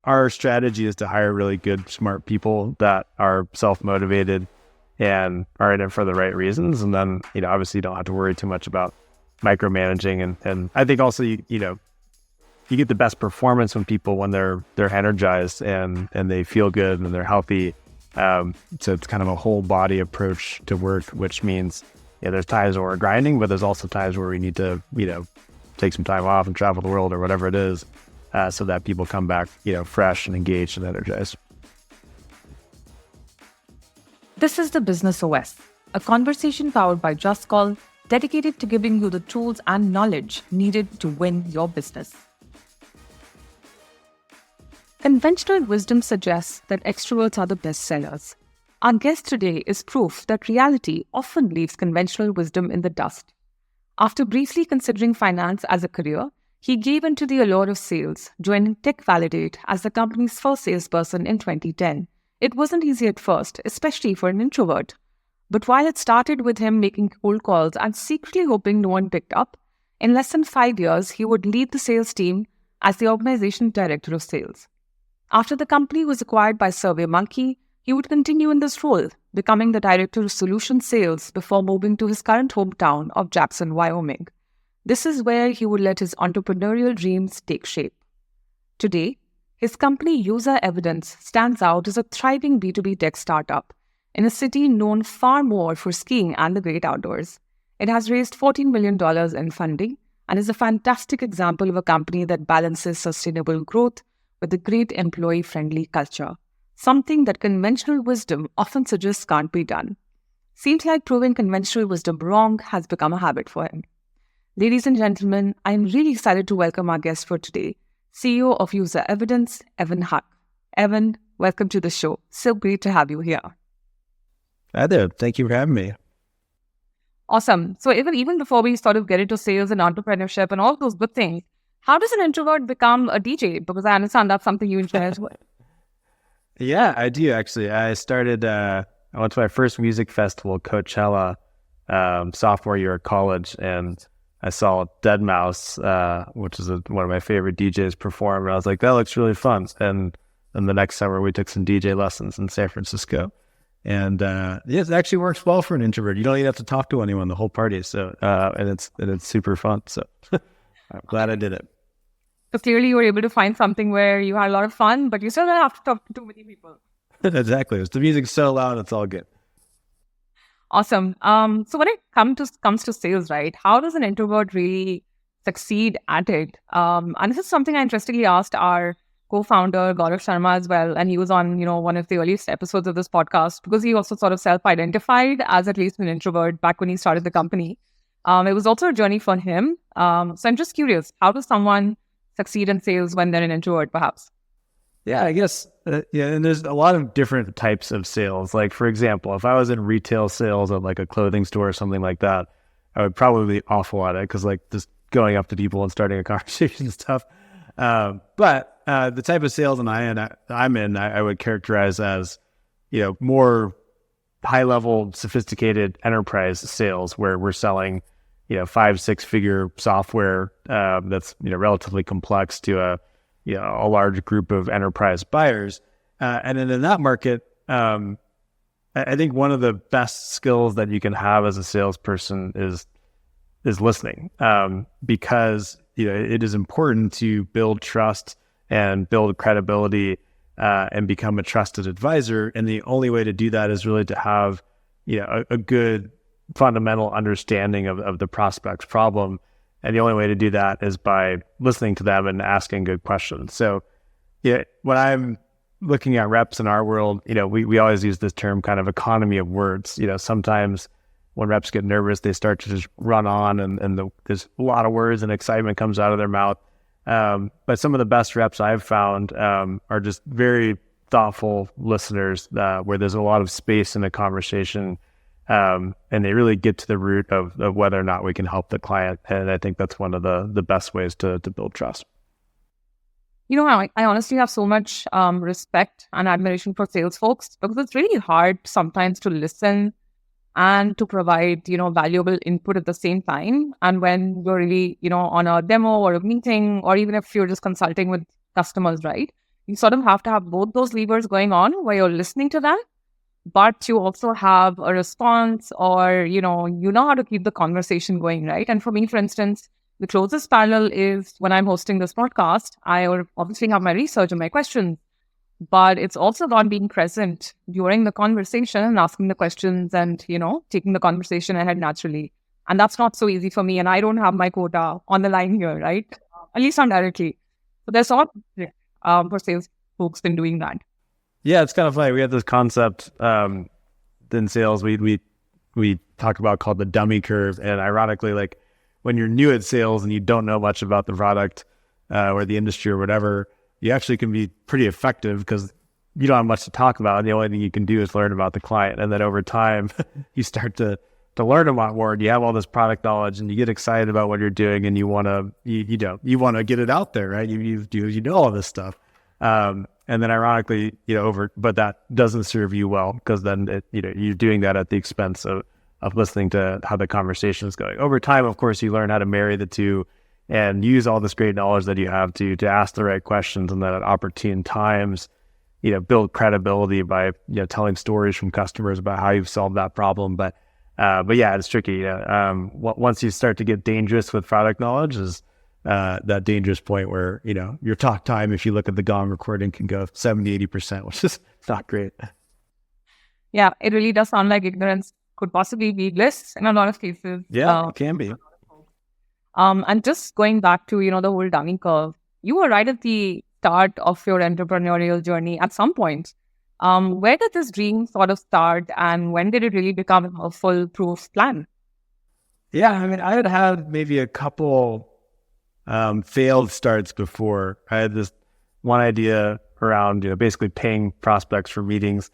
our strategy is to hire really good, smart people that are self-motivated and are in it for the right reasons. And then, obviously you don't have to worry too much about micromanaging. And I think also, you get the best performance when they're energized and they feel good and they're healthy. So it's kind of a whole body approach to work, which means there's times where we're grinding, but there's also times where we need to, take some time off and travel the world or whatever it is, so that people come back, fresh and engaged and energized. This is the Business OS, a conversation powered by JustCall, dedicated to giving you the tools and knowledge needed to win your business. Conventional wisdom suggests that extroverts are the best sellers. Our guest today is proof that reality often leaves conventional wisdom in the dust. After briefly considering finance as a career, he gave in to the allure of sales, joining Tech Validate as the company's first salesperson in 2010. It wasn't easy at first, especially for an introvert. But while it started with him making cold calls and secretly hoping no one picked up, in less than 5 years, he would lead the sales team as the organization's director of sales. After the company was acquired by SurveyMonkey, he would continue in this role, becoming the director of solution sales before moving to his current hometown of Jackson, Wyoming. This is where he would let his entrepreneurial dreams take shape. Today, his company UserEvidence stands out as a thriving B2B tech startup in a city known far more for skiing and the great outdoors. It has raised $14 million in funding and is a fantastic example of a company that balances sustainable growth with a great employee-friendly culture, something that conventional wisdom often suggests can't be done. Seems like proving conventional wisdom wrong has become a habit for him. Ladies and gentlemen, I'm really excited to welcome our guest for today, CEO of UserEvidence, Evan Huck. Evan, welcome to the show. So great to have you here. Hi there. Thank you for having me. Awesome. So even before we sort of get into sales and entrepreneurship and all those good things, how does an introvert become a DJ? Because I understand that's something you enjoy as well. Yeah, I do actually. I went to my first music festival, Coachella, sophomore year of college, and I saw deadmau5, which is one of my favorite DJs, perform. And I was like, that looks really fun. And then the next summer we took some DJ lessons in San Francisco. And it actually works well for an introvert. You don't even have to talk to anyone the whole party. So and it's super fun. So I'm glad I did it. So clearly you were able to find something where you had a lot of fun, but you still don't have to talk to too many people. Exactly. The music's so loud, it's all good. Awesome. So when it comes to sales, right, how does an introvert really succeed at it? And this is something I interestingly asked our co-founder, Gaurav Sharma, as well. And he was on, one of the earliest episodes of this podcast because he also sort of self-identified as at least an introvert back when he started the company. It was also a journey for him. So I'm just curious, how does someone succeed in sales when they're an introvert, perhaps? Yeah, I guess, and there's a lot of different types of sales. Like, for example, if I was in retail sales at like a clothing store or something like that, I would probably be awful at it because like just going up to people and starting a conversation is tough. But the type of sales I'm in, I would characterize as, more high-level, sophisticated enterprise sales where we're selling 5-6 figure software that's relatively complex to a large group of enterprise buyers, and then in that market, I think one of the best skills that you can have as a salesperson is listening, because it is important to build trust and build credibility and become a trusted advisor, and the only way to do that is really to have a good fundamental understanding of the prospect's problem. And the only way to do that is by listening to them and asking good questions. So when I'm looking at reps in our world, we always use this term kind of economy of words. Sometimes when reps get nervous, they start to just run on and there's a lot of words and excitement comes out of their mouth. But some of the best reps I've found are just very thoughtful listeners where there's a lot of space in a conversation. And they really get to the root of whether or not we can help the client. And I think that's one of the best ways to build trust. I honestly have so much respect and admiration for sales folks because it's really hard sometimes to listen and to provide, valuable input at the same time. And when you're really, on a demo or a meeting, or even if you're just consulting with customers, right? you sort of have to have both those levers going on where you're listening to them, but you also have a response, or, you know how to keep the conversation going, right? And for me, for instance, the closest parallel is when I'm hosting this podcast, I obviously have my research and my questions, but it's also about being present during the conversation and asking the questions and, taking the conversation ahead naturally. And that's not so easy for me. And I don't have my quota on the line here, right? At least not directly. So there's sort of for sales folks been doing that. Yeah, it's kind of funny. We have this concept in sales we talk about called the dummy curve. And ironically, like when you're new at sales and you don't know much about the product or the industry or whatever, you actually can be pretty effective because you don't have much to talk about. And the only thing you can do is learn about the client. And then over time, you start to learn a lot more, and you have all this product knowledge, and you get excited about what you're doing, and you want to you want to get it out there, right? You know all this stuff. And then ironically, but that doesn't serve you well, because then you're doing that at the expense of listening to how the conversation is going. Over time, of course, you learn how to marry the two and use all this great knowledge that you have to ask the right questions, and then at opportune times, build credibility by telling stories from customers about how you've solved that problem. But yeah, it's tricky. Once you start to get dangerous with product knowledge, is that dangerous point where, your talk time, if you look at the Gong recording, can go 70-80%, which is not great. Yeah, it really does sound like ignorance could possibly be bliss in a lot of cases. Yeah, it can be. And just going back to, the whole dummy curve, you were right at the start of your entrepreneurial journey at some point. Where did this dream sort of start, and when did it really become a foolproof plan? Yeah, I mean, I had had maybe a couple failed starts before. I had this one idea around, basically paying prospects for meetings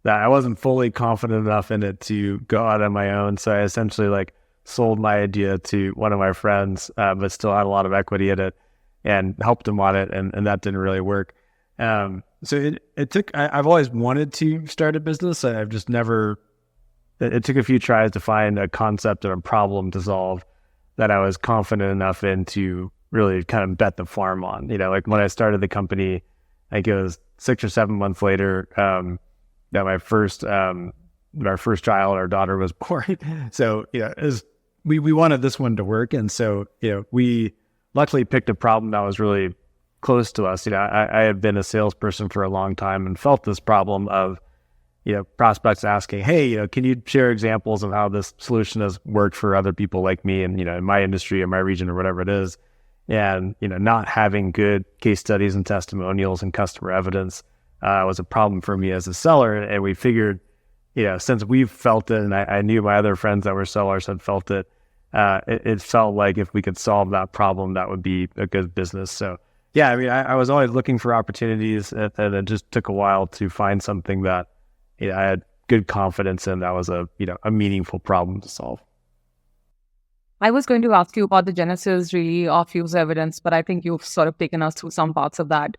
that I wasn't fully confident enough in it to go out on my own. So I essentially sold my idea to one of my friends, but still had a lot of equity in it and helped him on it. And that didn't really work. So it took, I've always wanted to start a business. I've just never, it took a few tries to find a concept or a problem to solve that I was confident enough in to really kind of bet the farm on. Like when I started the company, I think it was 6 or 7 months later, that our first child, our daughter, was born. So, we wanted this one to work. And so, we luckily picked a problem that was really close to us. I had been a salesperson for a long time and felt this problem of, prospects asking, hey, can you share examples of how this solution has worked for other people like me and, in my industry or my region or whatever it is. And, not having good case studies and testimonials and customer evidence was a problem for me as a seller. And we figured, since we've felt it, and I knew my other friends that were sellers had felt it, it felt like if we could solve that problem, that would be a good business. So, yeah, I mean, I was always looking for opportunities, and it just took a while to find something that I had good confidence in that was a meaningful problem to solve. I was going to ask you about the genesis really of UserEvidence, but I think you've sort of taken us through some parts of that.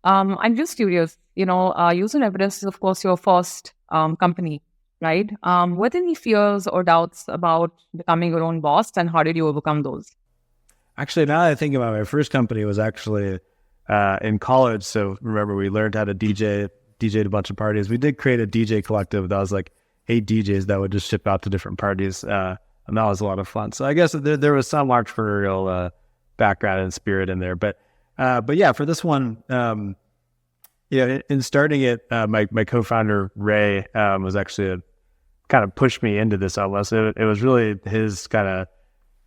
I'm just curious, UserEvidence is, of course, your first company, right? Were there any fears or doubts about becoming your own boss, and how did you overcome those? Actually, now that I think about it, my first company was actually in college. So remember, we learned how to DJ'd a bunch of parties. We did create a DJ collective that was 8 DJs that would just ship out to different parties. And that was a lot of fun. So I guess there was some entrepreneurial background and spirit in there. But yeah, for this one, in starting it, my co-founder, Ray, was actually kind of pushed me into this almost. It was really his kind of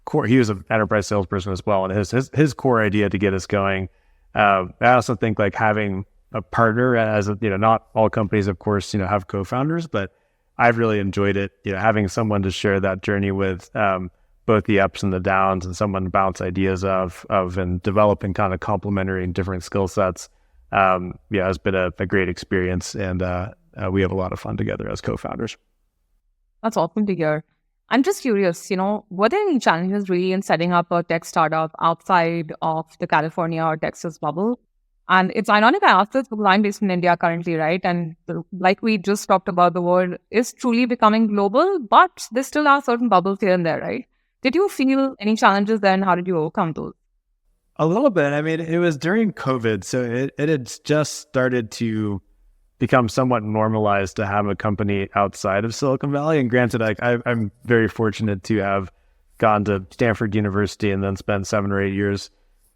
core. He was an enterprise salesperson as well, and his core idea to get us going. I also think having a partner, as not all companies, of course, have co-founders, but I've really enjoyed it. Having someone to share that journey with, both the ups and the downs, and someone to bounce ideas of and developing kind of complementary and different skill sets. Has been a great experience, and we have a lot of fun together as co-founders. That's awesome to hear. I'm just curious, were there any challenges really in setting up a tech startup outside of the California or Texas bubble? And it's ironic I ask this because I'm based in India currently, right? And like we just talked about, the world is truly becoming global, but there still are certain bubbles here and there, right? Did you feel any challenges there, and how did you overcome those? A little bit. I mean, it was during COVID, so it had just started to become somewhat normalized to have a company outside of Silicon Valley. And granted, I'm very fortunate to have gone to Stanford University and then spent 7 or 8 years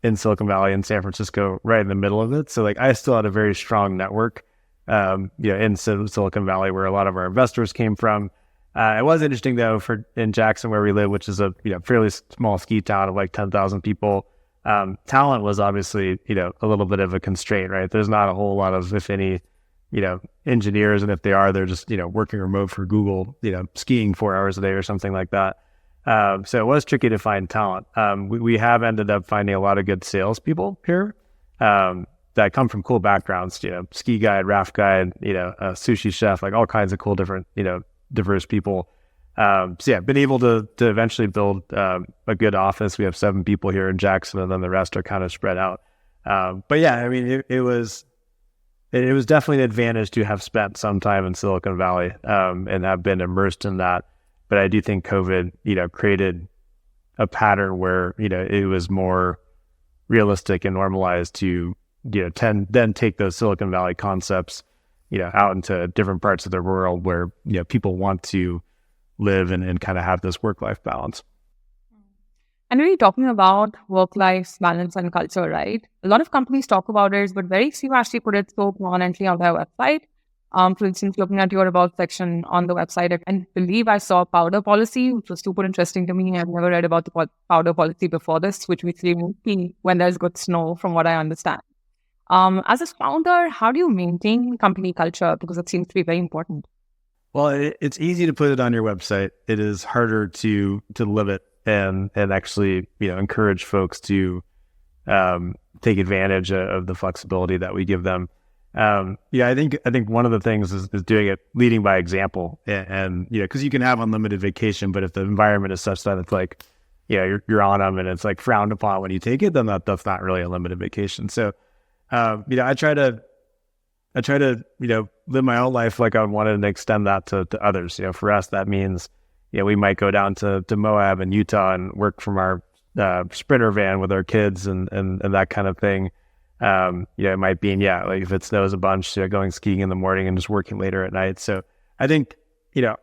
in Silicon Valley and San Francisco, right in the middle of it. So like I still had a very strong network, in Silicon Valley where a lot of our investors came from. It was interesting though in Jackson where we live, which is a fairly small ski town of like 10,000 people. Talent was obviously a little bit of a constraint, right? There's not a whole lot of, if any, engineers, and if they are, they're just working remote for Google, skiing 4 hours a day or something like that. So it was tricky to find talent. We have ended up finding a lot of good salespeople here that come from cool backgrounds, ski guide, raft guide, a sushi chef, like all kinds of cool different, diverse people. So yeah, been able to eventually build a good office. We have 7 people here in Jackson, and then the rest are kind of spread out. But yeah, I mean, it was definitely an advantage to have spent some time in Silicon Valley and have been immersed in that. But I do think COVID, created a pattern where it was more realistic and normalized to then take those Silicon Valley concepts out into different parts of the world where people want to live and kind of have this work-life balance. And really talking about work-life balance and culture, right? A lot of companies talk about it, but very few actually put it so prominently on their website. For instance, looking at your about section on the website, I believe I saw powder policy, which was super interesting to me. I've never read about the powder policy before this, which we see when there's good snow, from what I understand. As a founder, how do you maintain company culture? Because it seems to be very important. Well, it's easy to put it on your website. It is harder to live it and actually encourage folks to take advantage of the flexibility that we give them. I think one of the things is doing it, leading by example, and because you can have unlimited vacation, but if the environment is such that it's like you're on them and it's like frowned upon when you take it, then that's not really a limited vacation. So I try to live my own life like I wanted to extend that to others. For us, that means we might go down to Moab and Utah and work from our Sprinter van with our kids and that kind of thing. It might be like if it snows a bunch, going skiing in the morning and just working later at night. So I think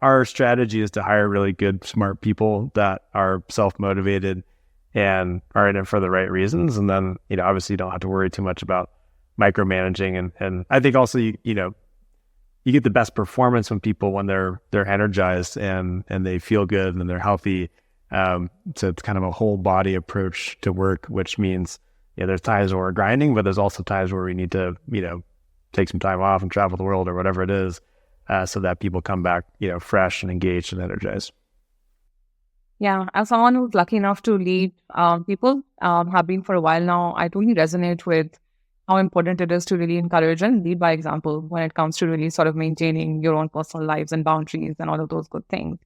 our strategy is to hire really good, smart people that are self-motivated and are in it for the right reasons. And then obviously you don't have to worry too much about micromanaging. And I think also you get the best performance when they're energized and they feel good and they're healthy. So it's kind of a whole body approach to work, which means there's times where we're grinding, but there's also times where we need to take some time off and travel the world or whatever it is, so that people come back fresh and engaged and energized. Yeah, as someone who's lucky enough to lead people, have been for a while now, I totally resonate with how important it is to really encourage and lead by example when it comes to really sort of maintaining your own personal lives and boundaries and all of those good things.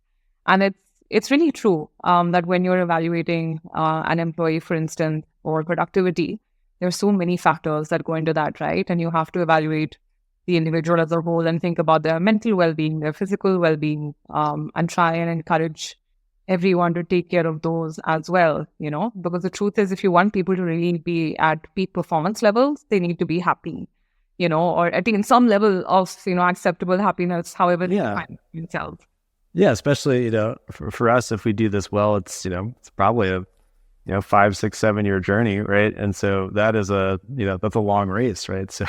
And it's really true that when you're evaluating an employee, for instance, or productivity, there's so many factors that go into that, right? And you have to evaluate the individual as a whole and think about their mental well-being, their physical well-being, and try and encourage everyone to take care of those as well, because the truth is, if you want people to really be at peak performance levels, they need to be happy, or at least some level of, acceptable happiness, however they find themselves. Yeah, especially, for us, if we do this well, it's probably a 5, 6, 7 year journey, right? And so that is that's a long race, right? So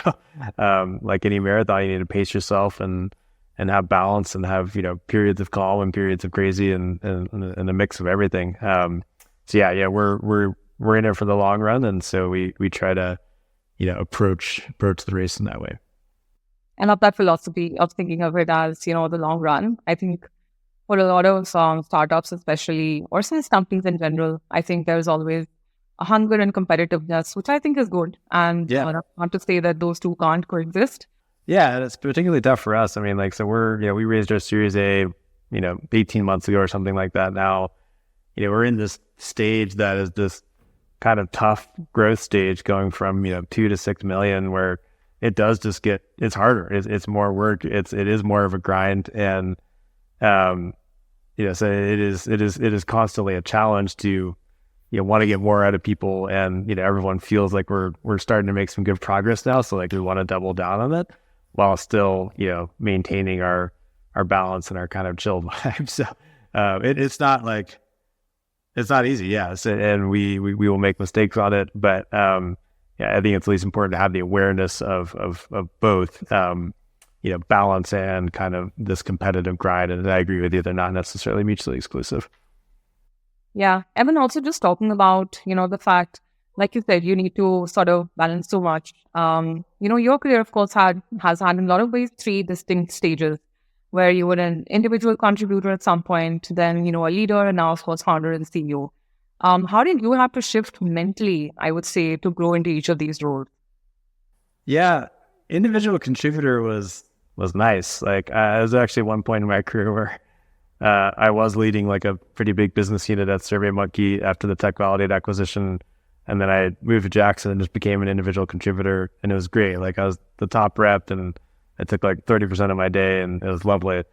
like any marathon, you need to pace yourself and have balance and have periods of calm and periods of crazy and a mix of everything. So we're in it for the long run, and so we try to approach the race in that way. I love that philosophy of thinking of it as the long run. I think for a lot of startups especially, or SaaS companies in general, I think there's always a hunger and competitiveness, which I think is good. And not to say that those two can't coexist. Yeah, and it's particularly tough for us. I mean, so we raised our Series A, 18 months ago or something like that. Now, we're in this stage that is this kind of tough growth stage going from, 2 to 6 million, where it does just it's harder. It's more work. It is more of a grind. And, so it is constantly a challenge to, want to get more out of people, and everyone feels like we're starting to make some good progress now, so like we want to double down on it while still maintaining our balance and our kind of chill vibe. So it's not like it's not easy, yes, and we will make mistakes on it, but I think it's at least important to have the awareness of both balance and kind of this competitive grind. And I agree with you, they're not necessarily mutually exclusive. Yeah. Evan, also just talking about, the fact, like you said, you need to sort of balance so much. Your career, of course, has had in a lot of ways 3 distinct stages where you were an individual contributor at some point, then, a leader, and now, of course, founder and CEO. How did you have to shift mentally, I would say, to grow into each of these roles? Yeah. Individual contributor was nice. Like, I was actually one point in my career where I was leading like a pretty big business unit at SurveyMonkey after the TechValidate acquisition. And then I moved to Jackson and just became an individual contributor. And it was great. Like, I was the top rep and it took like 30% of my day, and it was lovely.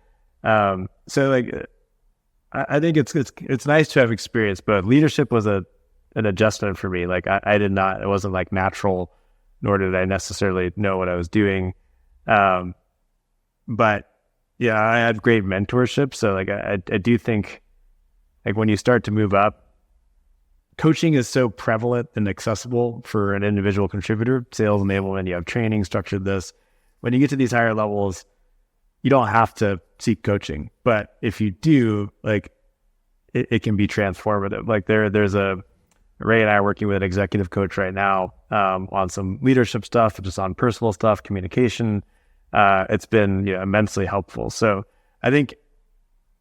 So like, I think it's nice to have experience, but leadership was an adjustment for me. Like, I did not, it wasn't like natural, nor did I necessarily know what I was doing. But yeah, I had great mentorship. So like, I do think like when you start to move up, coaching is so prevalent and accessible for an individual contributor. Sales enablement, you have training, structured this. When you get to these higher levels, you don't have to seek coaching. But if you do, like, it can be transformative. Like there's Ray and I are working with an executive coach right now on some leadership stuff, just on personal stuff, communication. It's been immensely helpful. So I think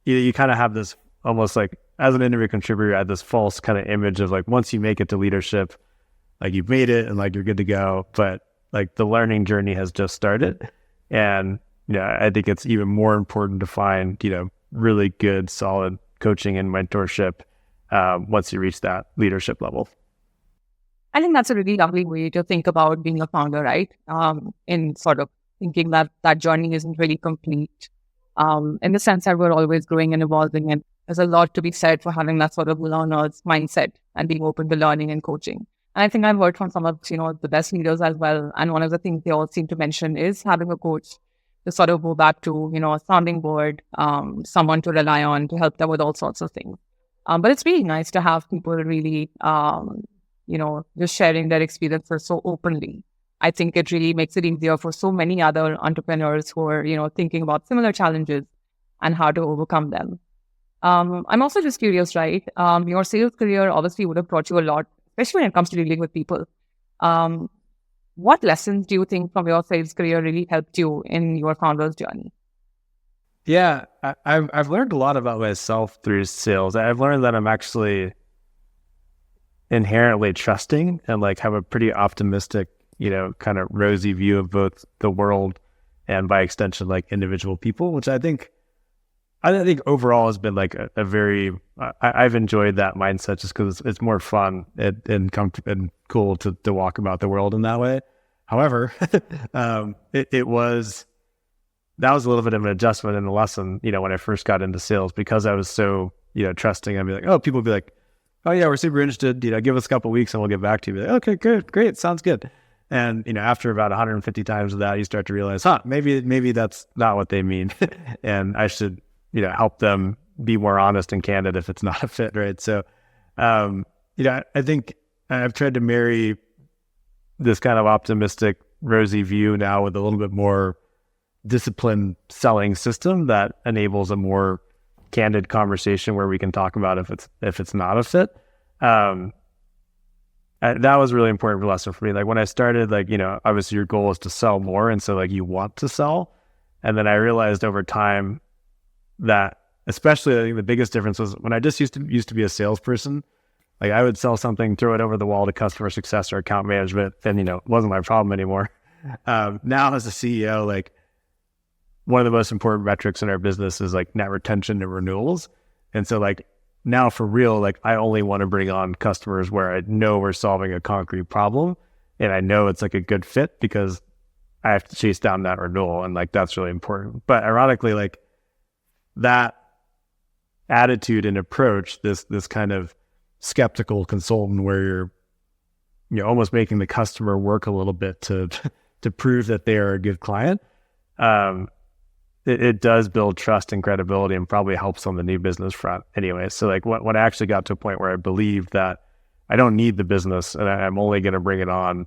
you kind of have this almost like, as an individual contributor, I had this false kind of image of like, once you make it to leadership, like you've made it and like you're good to go. But like the learning journey has just started. And I think it's even more important to find, really good, solid coaching and mentorship once you reach that leadership level. I think that's a really lovely way to think about being a founder, right? In sort of thinking that journey isn't really complete. In the sense that we're always growing and evolving, and there's a lot to be said for having that sort of learner's mindset and being open to learning and coaching. And I think I've heard from some of the best leaders as well. And one of the things they all seem to mention is having a coach to sort of go back to, a sounding board, someone to rely on to help them with all sorts of things. But it's really nice to have people really, just sharing their experiences so openly. I think it really makes it easier for so many other entrepreneurs who are, thinking about similar challenges and how to overcome them. I'm also just curious, right? Your sales career obviously would have brought you a lot, especially when it comes to dealing with people. What lessons do you think from your sales career really helped you in your founder's journey? Yeah, I've learned a lot about myself through sales. I've learned that I'm actually inherently trusting and like have a pretty optimistic, kind of rosy view of both the world and by extension, like individual people, which I think overall has been like a very, I've enjoyed that mindset just because it's more fun and cool to walk about the world in that way. However, that was a little bit of an adjustment and a lesson, when I first got into sales, because I was so, trusting. I'd be like, oh, people would be like, oh yeah, we're super interested, give us a couple of weeks and we'll get back to you. Be like, okay, great, sounds good. And, after about 150 times of that, you start to realize, maybe that's not what they mean. And I should, help them be more honest and candid if it's not a fit, right? So, I think I've tried to marry this kind of optimistic, rosy view now with a little bit more disciplined selling system that enables a more candid conversation where we can talk about if it's not a fit. That was a really important lesson for me. Like when I started, like, obviously your goal is to sell more. And so like you want to sell. And then I realized over time that, especially I think the biggest difference was when I just used to be a salesperson, like I would sell something, throw it over the wall to customer success or account management, and it wasn't my problem anymore. Now as a CEO, like one of the most important metrics in our business is like net retention and renewals. And so like now for real, like I only want to bring on customers where I know we're solving a concrete problem and I know it's like a good fit, because I have to chase down that renewal, and like that's really important. But ironically, like that attitude and approach, this kind of skeptical consultant where you're almost making the customer work a little bit to prove that they are a good client. It does build trust and credibility and probably helps on the new business front anyway. So like when I actually got to a point where I believed that I don't need the business and I'm only going to bring it on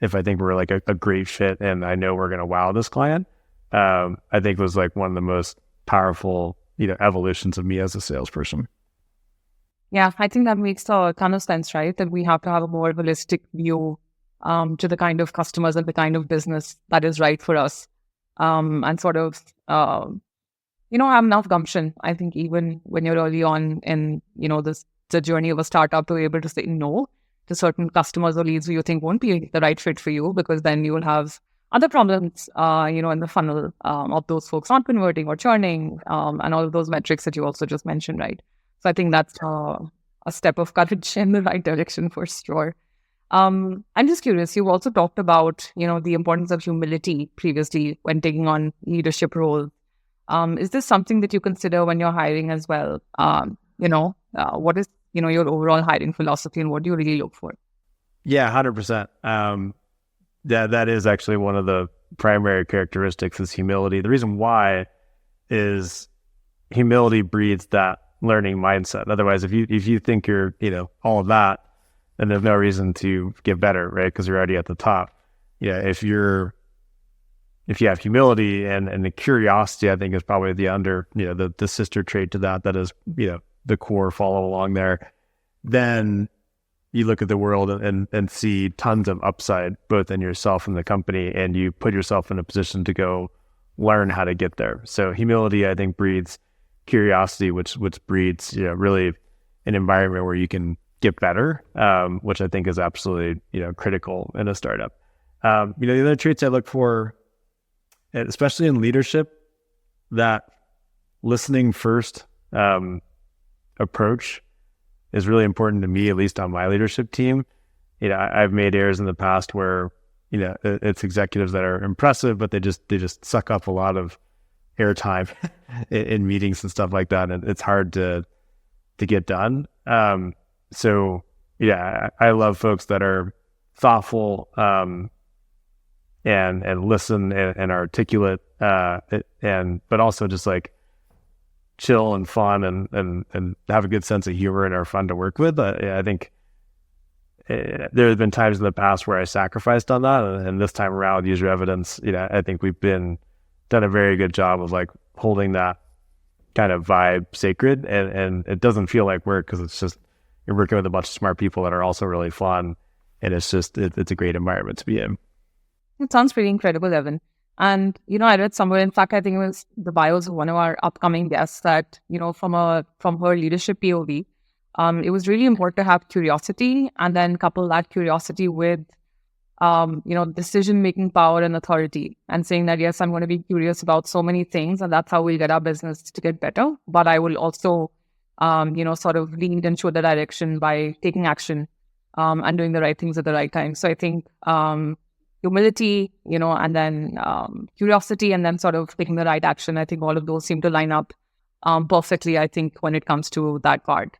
if I think we're like a great fit and I know we're going to wow this client, I think was like one of the most powerful, evolutions of me as a salesperson. Yeah, I think that makes a ton of sense, right? That we have to have a more holistic view to the kind of customers and the kind of business that is right for us. And sort of, have enough gumption. I think even when you're early on in, the journey of a startup, to be able to say no to certain customers or leads who you think won't be the right fit for you, because then you will have other problems, in the funnel of those folks not converting or churning, and all of those metrics that you also just mentioned, right? So I think that's a step of courage in the right direction for sure. I'm just curious, you've also talked about, the importance of humility previously when taking on leadership roles. Is this something that you consider when you're hiring as well? What is, your overall hiring philosophy and what do you really look for? Yeah, 100%. That is actually one of the primary characteristics is humility. The reason why is humility breeds that learning mindset. Otherwise, if you think you're, all of that, then there's no reason to get better, right? Because you're already at the top. Yeah, if you have humility and the curiosity, I think is probably the sister trait to that is, the core follow along there. Then you look at the world and see tons of upside, both in yourself and the company, and you put yourself in a position to go learn how to get there. So humility, I think, breeds curiosity, which breeds, really an environment where you can get better, which I think is absolutely, critical in a startup. The other traits I look for, especially in leadership, that listening first approach is really important to me, at least on my leadership team. I've made errors in the past where, it's executives that are impressive, but they just suck up a lot of airtime in meetings and stuff like that. And it's hard to get done. So yeah, I love folks that are thoughtful, and listen and articulate, but also just like chill and fun and have a good sense of humor and are fun to work with. I think there have been times in the past where I sacrificed on that, and this time around with UserEvidence, I think we've done a very good job of like holding that kind of vibe sacred, and it doesn't feel like work because it's just you're working with a bunch of smart people that are also really fun, and it's a great environment to be in. It sounds pretty incredible, Evan. And, I read somewhere, in fact, I think it was the bios of one of our upcoming guests that, from her leadership POV, it was really important to have curiosity and then couple that curiosity with, decision-making power and authority, and saying that, yes, I'm going to be curious about so many things and that's how we'll get our business to get better. But I will also, sort of lead and show the direction by taking action and doing the right things at the right time. So I think, humility, and then curiosity, and then sort of taking the right action. I think all of those seem to line up perfectly, I think, when it comes to that part.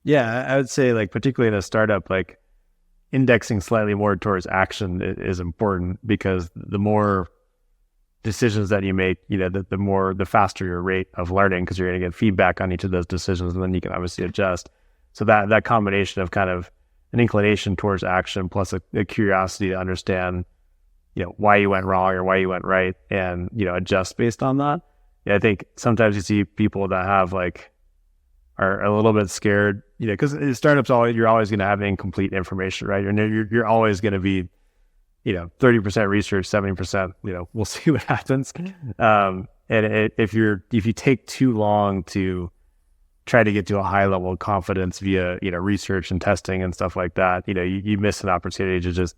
Yeah, I would say, like, particularly in a startup, like indexing slightly more towards action is important, because the more decisions that you make, the faster your rate of learning, because you're going to get feedback on each of those decisions, and then you can obviously adjust. So that combination of kind of an inclination towards action plus a curiosity to understand, why you went wrong or why you went right, and, adjust based on that. Yeah, I think sometimes you see people that have are a little bit scared, because in startups, you're always going to have incomplete information, right? You're always going to be, 30% research, 70%, we'll see what happens. And if you take too long to try to get to a high level of confidence via, research and testing and stuff like that, you miss an opportunity to just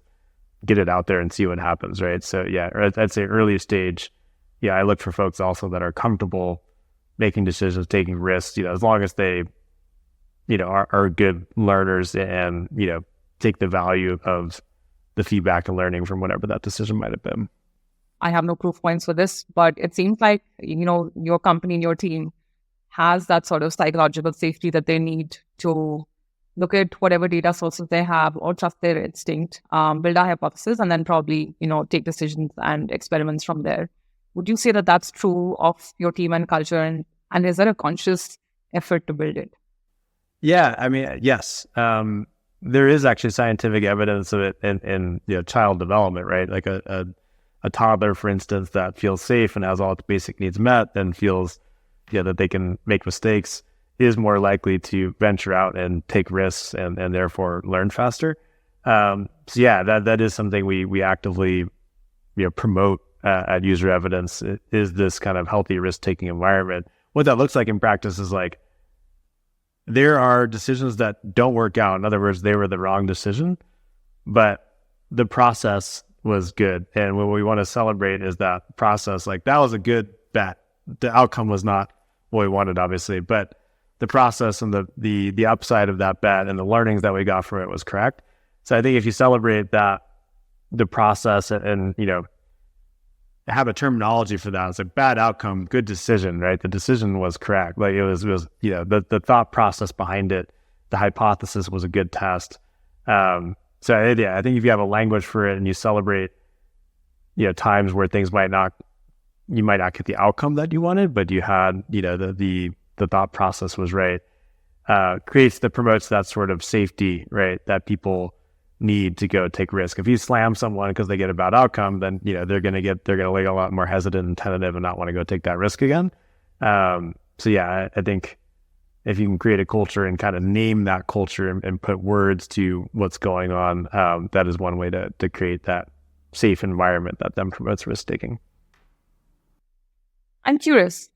get it out there and see what happens, right? So yeah, I'd say early stage, yeah, I look for folks also that are comfortable making decisions, taking risks, as long as they, are good learners and, take the value of the feedback and learning from whatever that decision might have been. I have no proof points for this, but it seems like, your company and your team has that sort of psychological safety that they need to look at whatever data sources they have or trust their instinct, build a hypothesis, and then probably, take decisions and experiments from there. Would you say that that's true of your team and culture? And is there a conscious effort to build it? Yeah, I mean, yes. There is actually scientific evidence of it in child development, right? Like a toddler, for instance, that feels safe and has all its basic needs met and feels that they can make mistakes is more likely to venture out and take risks and therefore learn faster. So yeah, that is something we actively promote at UserEvidence. Is this kind of healthy risk-taking environment. What that looks like in practice is like there are decisions that don't work out. In other words, they were the wrong decision, but the process was good. And what we want to celebrate is that process. Like that was a good bet. The outcome was not what we wanted, obviously, but the process and the upside of that bet and the learnings that we got from it was correct. So I think if you celebrate that, the process and have a terminology for that, it's a bad outcome, good decision, right? The decision was correct. Like it was the thought process behind it, the hypothesis was a good test. So yeah, I think if you have a language for it and you celebrate, times where things you might not get the outcome that you wanted, but you had, the thought process was right, promotes that sort of safety, right? That people need to go take risk. If you slam someone because they get a bad outcome, then they're going to be a lot more hesitant and tentative and not want to go take that risk again. So yeah, I think if you can create a culture and kind of name that culture and put words to what's going on, that is one way to create that safe environment that then promotes risk taking. I'm curious,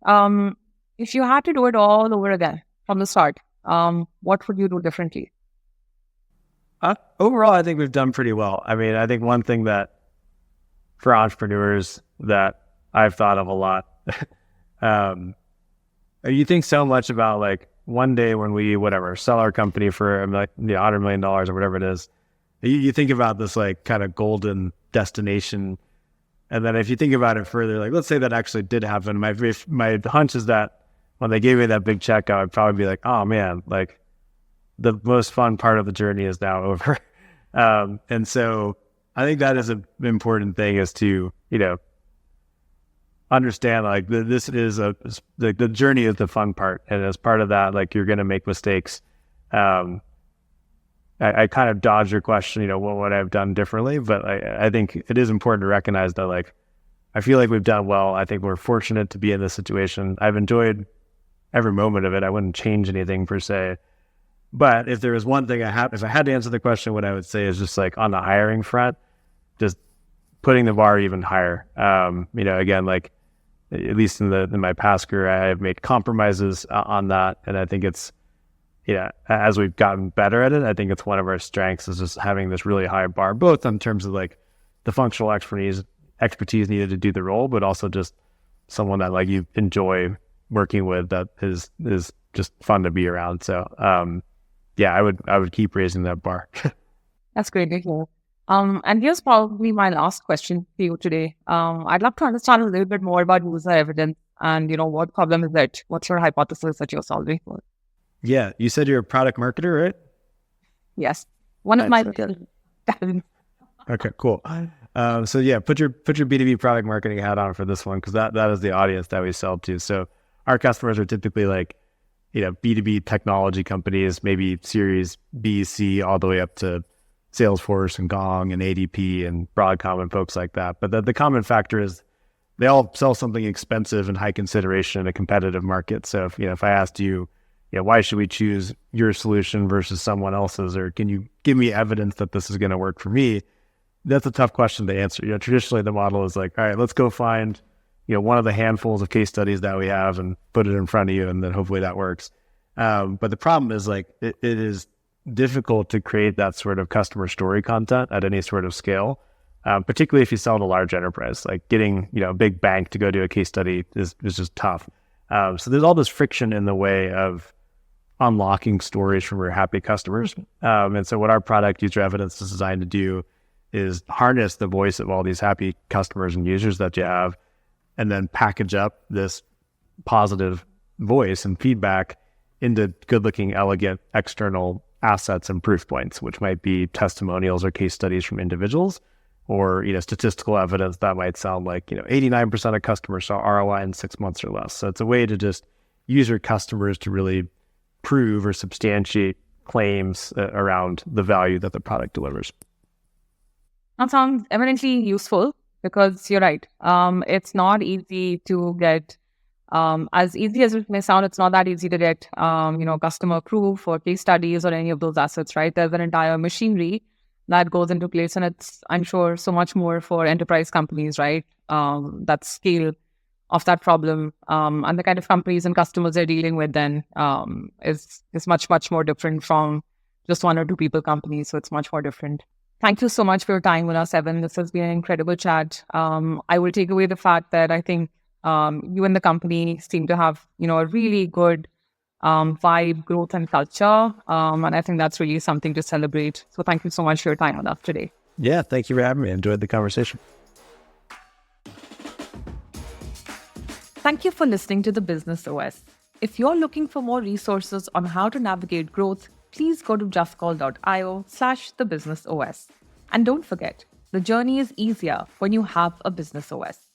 if you had to do it all over again from the start, what would you do differently? Overall, I think we've done pretty well. I mean, I think one thing that for entrepreneurs that I've thought of a lot, you think so much about like one day when we, sell our company for $100 million or whatever it is, you think about this like kind of golden destination. And then if you think about it further, like let's say that actually did happen. My hunch is that when they gave me that big check, I would probably be like, oh man, like the most fun part of the journey is now over. And so I think that is an important thing, is to, understand like this is the journey is the fun part. And as part of that, like you're going to make mistakes. I kind of dodged your question, what would I have done differently? But I think it is important to recognize that like, I feel like we've done well. I think we're fortunate to be in this situation. I've enjoyed every moment of it. I wouldn't change anything per se. But if there was one thing if I had to answer the question, what I would say is just like on the hiring front, just putting the bar even higher. Again, like at least in my past career, I have made compromises on that. And I think it's, as we've gotten better at it, I think it's one of our strengths is just having this really high bar, both in terms of like the functional expertise needed to do the role, but also just someone that like you enjoy working with, that is just fun to be around. So, yeah, I would keep raising that bar. That's great to hear. And here's probably my last question for you today. I'd love to understand a little bit more about UserEvidence and, what problem is it? What's your hypothesis that you're solving for? Yeah, you said you're a product marketer, right? Yes. One of my... Okay, cool. So yeah, put your B2B product marketing hat on for this one, because that is the audience that we sell to. So our customers are typically like, B2B technology companies, maybe Series B, C, all the way up to Salesforce and Gong and ADP and Broadcom and folks like that. But the common factor is they all sell something expensive and high consideration in a competitive market. So if I asked you, why should we choose your solution versus someone else's, or can you give me evidence that this is going to work for me? That's a tough question to answer. Traditionally the model is like, all right, let's go find one of the handfuls of case studies that we have and put it in front of you, and then hopefully that works. But the problem is like it is difficult to create that sort of customer story content at any sort of scale, particularly if you sell to large enterprise. Like getting a big bank to go do a case study is just tough. So there's all this friction in the way of unlocking stories from your happy customers. And so what our product UserEvidence is designed to do is harness the voice of all these happy customers and users that you have, and then package up this positive voice and feedback into good-looking, elegant, external assets and proof points, which might be testimonials or case studies from individuals, or statistical evidence that might sound like 89% of customers saw ROI in 6 months or less. So it's a way to just use your customers to really prove or substantiate claims around the value that the product delivers. That sounds eminently useful because you're right. It's not easy to get, as easy as it may sound, it's not that easy to get, customer proof or case studies or any of those assets, right? There's an entire machinery that goes into place, and it's, I'm sure, so much more for enterprise companies, right? That scale of that problem and the kind of companies and customers they're dealing with then is much, much more different from just one or two people companies. So it's much more different. Thank you so much for your time with us, Evan. This has been an incredible chat. I will take away the fact that I think you and the company seem to have, a really good vibe, growth, and culture. And I think that's really something to celebrate. So thank you so much for your time with us today. Yeah, thank you for having me. I enjoyed the conversation. Thank you for listening to the Business OS. If you're looking for more resources on how to navigate growth, please go to justcall.io/thebusinessOS. And don't forget, the journey is easier when you have a Business OS.